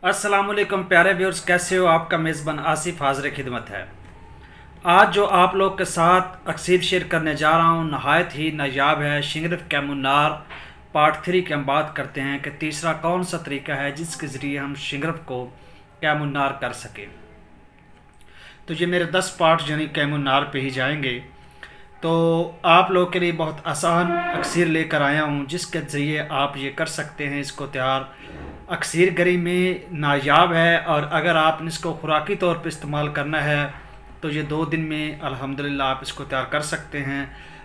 अस्सलामुअलैकुम प्यारे व्यूअर्स, कैसे हो? आपका मेज़बान आसिफ हाज़िर खिदमत है। आज जो आप लोग के साथ अक्सीर शेयर करने जा रहा हूँ नहायत ही नायाब है। शिंगरफ कैमुनार पार्ट 3 की हम बात करते हैं कि तीसरा कौन सा तरीका है जिसके ज़रिए हम शिंगरफ को कैमुनार कर सकें। तो ये मेरे 10 पार्ट यानी कैमुनार पे ही जाएंगे। तो आप लोग के लिए बहुत आसान अक्सीर लेकर आया हूँ जिसके ज़रिए आप ये कर सकते हैं। इसको तैयार अक्सीर गरी में नायाब है, और अगर आपने इसको खुराकी तौर पर इस्तेमाल करना है तो ये 2 दिन में अल्हम्दुलिल्लाह आप इसको तैयार कर सकते हैं।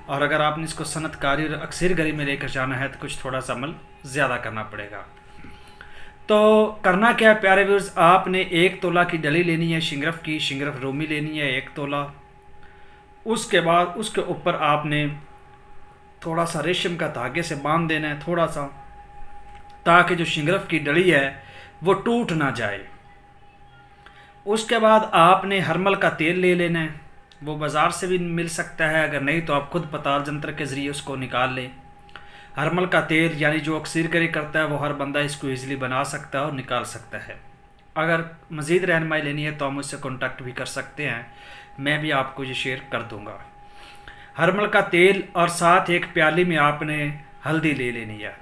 और अगर आपने इसको सनतकारी और अक्सीर गरी में लेकर जाना है तो कुछ थोड़ा सा अमल ज़्यादा करना पड़ेगा। तो करना क्या है प्यारे व्यूअर्स, आपने 1 तोला की डली लेनी है शिंगरफ की, शिंगरफ रोमी लेनी है 1 तोला। उसके बाद उसके ऊपर आपने थोड़ा सा रेशम का धागे से बांध देना है थोड़ा सा, ताकि जो शिंगरफ की डली है वो टूट ना जाए। उसके बाद आपने हरमल का तेल ले लेना है, वो बाज़ार से भी मिल सकता है, अगर नहीं तो आप खुद पताल जंत्र के ज़रिए उसको निकाल लें। हरमल का तेल यानी जो अक्सीर करी करता है वो हर बंदा इसको ईज़िली बना सकता है और निकाल सकता है। अगर मज़ीद रहनुमाई लेनी है तो आप मुझसे कॉन्टैक्ट भी कर सकते हैं, मैं भी आपको ये शेयर कर दूँगा। हरमल का तेल और साथ एक प्याली में आपने हल्दी ले लेनी है।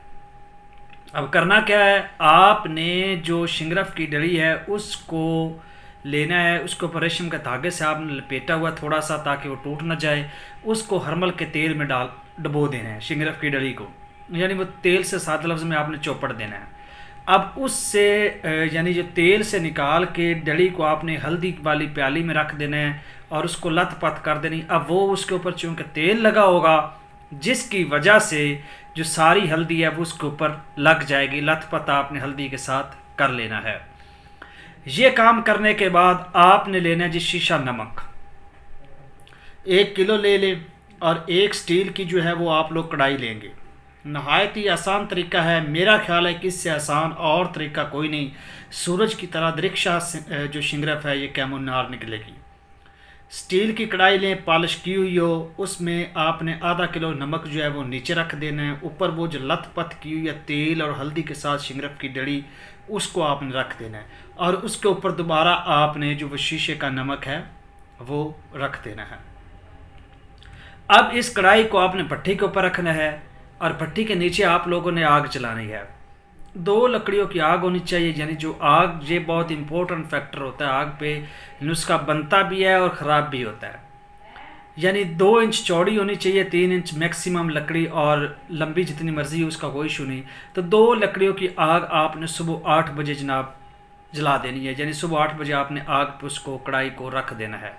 अब करना क्या है, आपने जो शिंगरफ की डली है उसको लेना है, उसको ऊपर रेशम के धागे से आपने लपेटा हुआ थोड़ा सा ताकि वो टूट ना जाए। उसको हरमल के तेल में डबो देना है शिंगरफ की डली को, यानी वो तेल से साथ लफ्ज़ में आपने चौपड़ देना है। अब उससे यानी जो तेल से निकाल के डली को आपने हल्दी वाली प्याली में रख देना है और उसको लत पत कर देनी। अब वो उसके ऊपर चूँकि तेल लगा होगा जिसकी वजह से जो सारी हल्दी है वो उसके ऊपर लग जाएगी, लत पत आपने हल्दी के साथ कर लेना है। ये काम करने के बाद आपने लेना है जी शीशा नमक 1 किलो ले लें, और एक स्टील की जो है वो आप लोग कढ़ाई लेंगे। नहायत ही आसान तरीका है, मेरा ख्याल है कि इससे आसान और तरीका कोई नहीं। सूरज की तरह दरिक्शा जो शिंगरफ है ये कैमुनार निकलेगी। स्टील की कढ़ाई लें, पॉलिश की हुई हो, उसमें आपने आधा किलो नमक जो है वो नीचे रख देना है। ऊपर वो जो लत पत की हुई है तेल और हल्दी के साथ शिंगरफ की डली उसको आपने रख देना है, और उसके ऊपर दोबारा आपने जो वो शीशे का नमक है वो रख देना है। अब इस कढ़ाई को आपने भट्टी के ऊपर रखना है, और भट्टी के नीचे आप लोगों ने आग जलानी है। 2 लकड़ियों की आग होनी चाहिए, यानी जो आग ये बहुत इंपॉर्टेंट फैक्टर होता है। आग पे नुस्खा बनता भी है और ख़राब भी होता है। यानी 2 इंच चौड़ी होनी चाहिए, 3 इंच मैक्सिमम लकड़ी, और लंबी जितनी मर्जी हो उसका कोई इशू नहीं। तो 2 लकड़ियों की आग आपने सुबह 8 बजे जनाब जला देनी है, यानी सुबह 8 बजे आपने आग पर उसको कढ़ाई को रख देना है।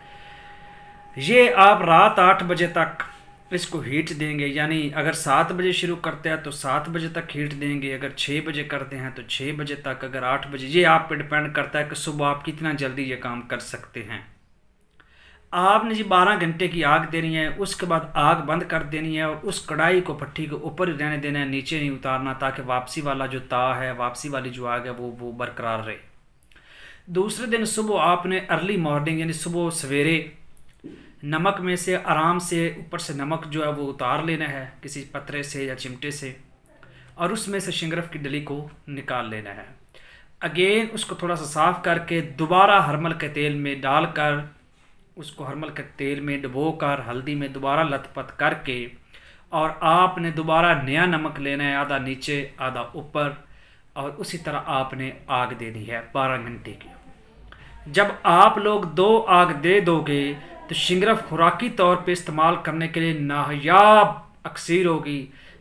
ये आप रात 8 बजे तक इसको हीट देंगे, यानी अगर 7 बजे शुरू करते हैं तो 7 बजे तक हीट देंगे, अगर 6 बजे करते हैं तो 6 बजे तक, अगर 8 बजे, ये आप पे डिपेंड करता है कि सुबह आप कितना जल्दी ये काम कर सकते हैं। आपने जी 12 घंटे की आग देनी है, उसके बाद आग बंद कर देनी है, और उस कढ़ाई को भट्टी के ऊपर ही रहने देना है, नीचे नहीं उतारना, ताकि वापसी वाला जो ता है, वापसी वाली जो आग है वो बरकरार रहे। दूसरे दिन सुबह आपने अर्ली मॉर्निंग यानी सुबह सवेरे नमक में से आराम से ऊपर से नमक जो है वो उतार लेना है किसी पतरे से या चिमटे से, और उसमें से शिंगरफ की डली को निकाल लेना है। अगेन उसको थोड़ा सा साफ़ करके दोबारा हरमल के तेल में डालकर, उसको हरमल के तेल में डुबोकर हल्दी में दोबारा लथपथ करके, और आपने दोबारा नया नमक लेना है, आधा नीचे आधा ऊपर, और उसी तरह आपने आग देनी है 12 घंटे की। जब आप लोग 2 आग दे दोगे तो शिंगरफ खुराकी तौर पे इस्तेमाल करने के लिए नायाब अक्सीर होगी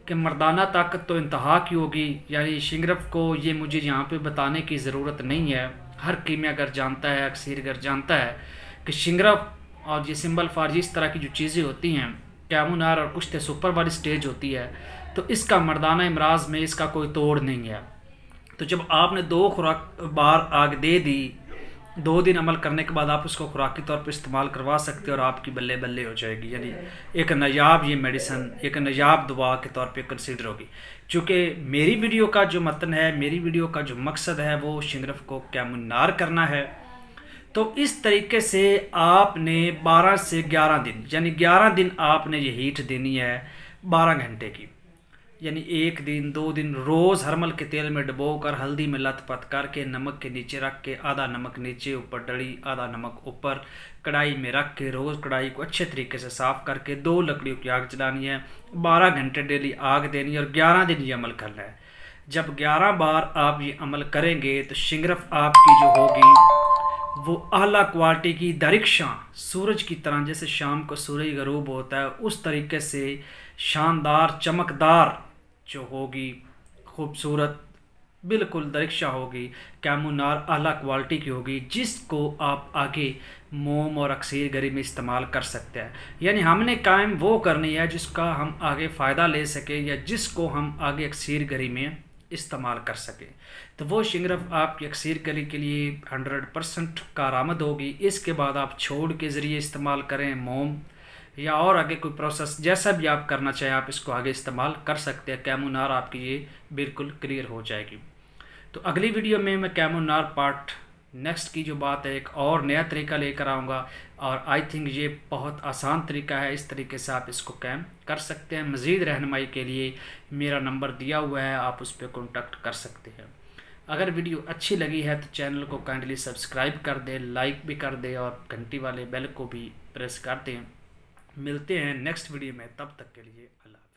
कि मर्दाना ताकत तो इंतहा की होगी। यानी शिंगरफ को ये मुझे यहाँ पे बताने की ज़रूरत नहीं है, हर कीमिया अगर जानता है, अक्सीर अगर जानता है कि शिंगरफ और ये सिंबल फार इस तरह की जो चीज़ें होती हैं कैमुनार और कुश्ते सुपर वाली स्टेज होती है, तो इसका मर्दाना इमराज में इसका कोई तोड़ नहीं है। तो जब आपने 2 बार आग दे दी, 2 दिन अमल करने के बाद आप उसको खुराकी तौर पर इस्तेमाल करवा सकते हो, और आपकी बल्ले बल्ले हो जाएगी। यानी एक नायाब ये मेडिसन, एक नायाब दवा के तौर पे कंसीडर होगी। चूँकि मेरी वीडियो का जो मतन है, मेरी वीडियो का जो मकसद है वो शिंगरफ को कैमुनार करना है। तो इस तरीके से आपने 12 से 11 दिन यानी 11 दिन आपने ये हीट देनी है 12 घंटे की। यानी 1 दिन 2 दिन रोज़ हरमल के तेल में डुबोकर हल्दी में लथपथ करके नमक के नीचे रख के आधा नमक नीचे ऊपर डली आधा नमक ऊपर कढ़ाई में रख के रोज़ कढ़ाई को अच्छे तरीके से साफ़ करके 2 लकड़ियों की आग जलानी है। 12 घंटे डेली आग देनी है और 11 दिन ये अमल करना है। जब 11 बार आप ये अमल करेंगे तो शिंगरफ आपकी जो होगी वो आला क्वालिटी की दरिक्शा सूरज की तरह, जैसे शाम को सूरज गरूब होता है उस तरीके से शानदार चमकदार जो होगी, खूबसूरत बिल्कुल दरिक्शा होगी, कैमूनार आला क्वालिटी की होगी, जिसको आप आगे मोम और अक्सीर गरी में इस्तेमाल कर सकते हैं। यानी हमने कायम वो करनी है जिसका हम आगे फ़ायदा ले सकें या जिसको हम आगे अक्सीर गरी में इस्तेमाल कर सकें। तो वो शिंगरफ आपकी अक्सीर गरी के लिए 100% कारआमद होगी। इसके बाद आप छोड़ के ज़रिए इस्तेमाल करें, मोम या और आगे कोई प्रोसेस जैसा भी आप करना चाहें आप इसको आगे इस्तेमाल कर सकते हैं। कैमूनार आपकी ये बिल्कुल क्लियर हो जाएगी। तो अगली वीडियो में मैं कैमूनार पार्ट नेक्स्ट की जो बात है एक और नया तरीका लेकर आऊँगा और आई थिंक ये बहुत आसान तरीका है। इस तरीके से आप इसको कैम कर सकते हैं। मज़ीद रहनुमाई के लिए मेरा नंबर दिया हुआ है, आप उस पर कॉन्टैक्ट कर सकते हैं। अगर वीडियो अच्छी लगी है तो चैनल को काइंडली सब्सक्राइब कर दें, लाइक भी कर दें और घंटी वाले बेल को भी प्रेस कर दें। मिलते हैं नेक्स्ट वीडियो में, तब तक के लिए अल्लाह।